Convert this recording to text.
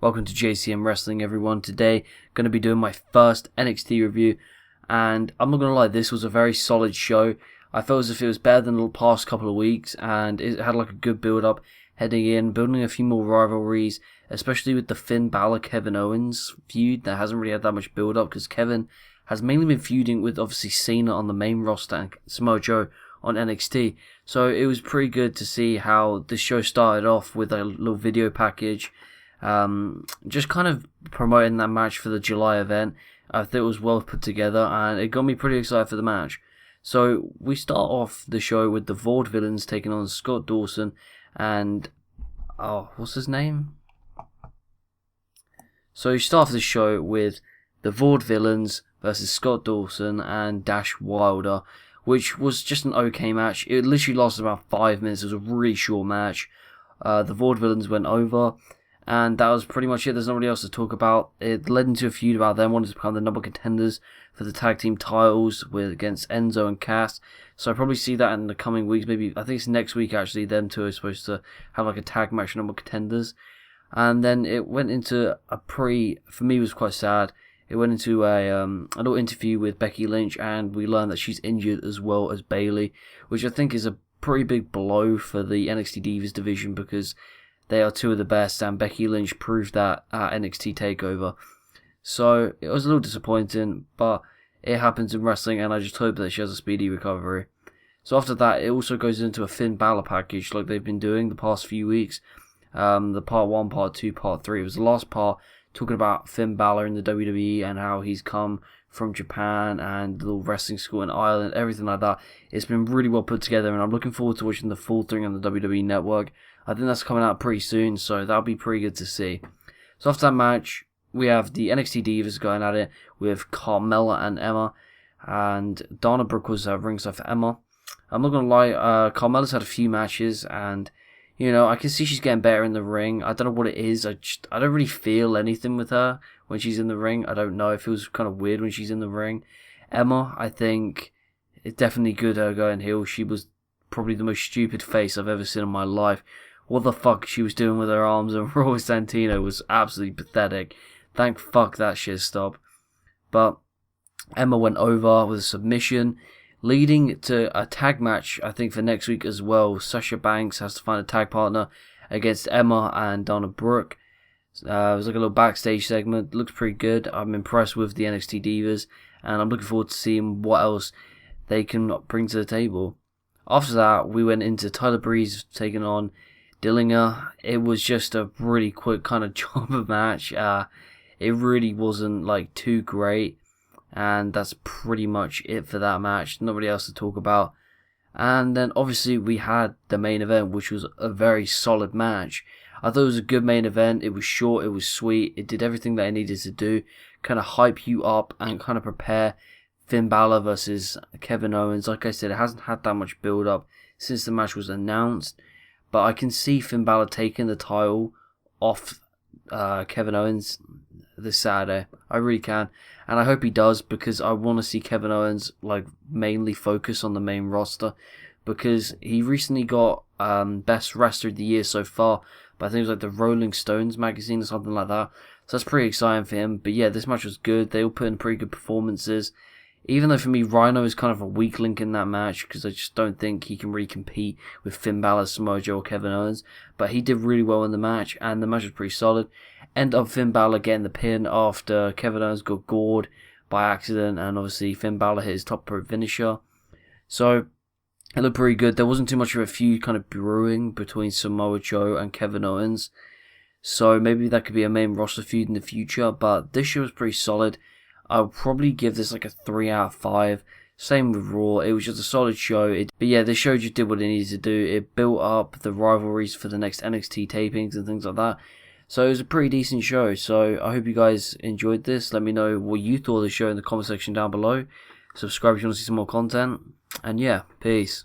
Welcome to Jcmwrestling, everyone. Today, going to be doing my first NXT review, and I'm not going to lie, this was a very solid show. I felt as if it was better than the past couple of weeks, and it had like a good build-up heading in, building a few more rivalries, especially with the Finn Balor Kevin Owens feud that hasn't really had that much build-up, because Kevin has mainly been feuding with obviously Cena on the main roster and Samoa Joe on NXT. So it was pretty good to see how this show started off with a little video package, just kind of promoting that match for the July event. I thought it was well put together, and it got me pretty excited for the match. So we start off the show with the Vaudevillains taking on Scott Dawson and what's his name? So you start off the show with the Vaudevillains versus Scott Dawson and Dash Wilder, which was just an okay match. It literally lasted about 5 minutes. It was a really short match. The Vaudevillains went over, and that was pretty much it. There's not really else to talk about. It led into a feud about them wanting to become the number contenders for the tag team titles against Enzo and Cass. So I'll probably see that in the coming weeks. Maybe, I think it's next week actually. Them two are supposed to have like a tag match for number contenders. And then it went into for me it was quite sad. It went into a little interview with Becky Lynch, and we learned that she's injured as well as Bayley, which I think is a pretty big blow for the NXT Divas division, because they are two of the best, and Becky Lynch proved that at NXT TakeOver. So it was a little disappointing, but it happens in wrestling, and I just hope that she has a speedy recovery. So after that, it also goes into a Finn Balor package like they've been doing the past few weeks. The part 1, part 2, part 3. It was the last part talking about Finn Balor in the WWE and how he's come from Japan and the little wrestling school in Ireland, everything like that. It's been really well put together, and I'm looking forward to watching the full thing on the WWE Network. I think that's coming out pretty soon, so that'll be pretty good to see. So after that match, we have the NXT Divas going at it with Carmella and Emma, and Dana Brooke was ringside for Emma. I'm not going to lie, Carmella's had a few matches, and you know, I can see she's getting better in the ring. I don't know what it is. I don't really feel anything with her when she's in the ring. I don't know. It feels kind of weird when she's in the ring. Emma, I think it's definitely good her going heel. She was probably the most stupid face I've ever seen in my life. What the fuck she was doing with her arms and Raw Santino was absolutely pathetic. Thank fuck that shit stopped. But Emma went over with a submission, leading to a tag match, I think, for next week as well. Sasha Banks has to find a tag partner against Emma and Dana Brooke. It was like a little backstage segment. Looks pretty good. I'm impressed with the NXT Divas, and I'm looking forward to seeing what else they can bring to the table. After that, we went into Tyler Breeze taking on Dillinger. It was just a really quick kind of jobber match. It really wasn't like too great. And that's pretty much it for that match. Not really else to talk about. And then obviously we had the main event, which was a very solid match. I thought it was a good main event. It was short, it was sweet. It did everything that it needed to do. Kind of hype you up and kind of prepare Finn Balor versus Kevin Owens. Like I said, it hasn't had that much build up since the match was announced. But I can see Finn Balor taking the title off Kevin Owens this Saturday. I really can, and I hope he does, because I want to see Kevin Owens like mainly focus on the main roster, because he recently got best wrestler of the year so far, but I think it was like the Rolling Stones magazine or something like that. So that's pretty exciting for him. But yeah, this match was good. They all put in pretty good performances. Even though for me, Rhino is kind of a weak link in that match, because I just don't think he can really compete with Finn Balor, Samoa Joe, or Kevin Owens. But he did really well in the match, and the match was pretty solid. End up Finn Balor getting the pin after Kevin Owens got gored by accident, and obviously Finn Balor hit his top rope finisher. So it looked pretty good. There wasn't too much of a feud kind of brewing between Samoa Joe and Kevin Owens. So maybe that could be a main roster feud in the future, but this show was pretty solid. I'll probably give this like a 3 out of 5. Same with Raw. It was just a solid show. But yeah, this show just did what it needed to do. It built up the rivalries for the next NXT tapings and things like that. So it was a pretty decent show. So I hope you guys enjoyed this. Let me know what you thought of the show in the comment section down below. Subscribe if you want to see some more content. And yeah, peace.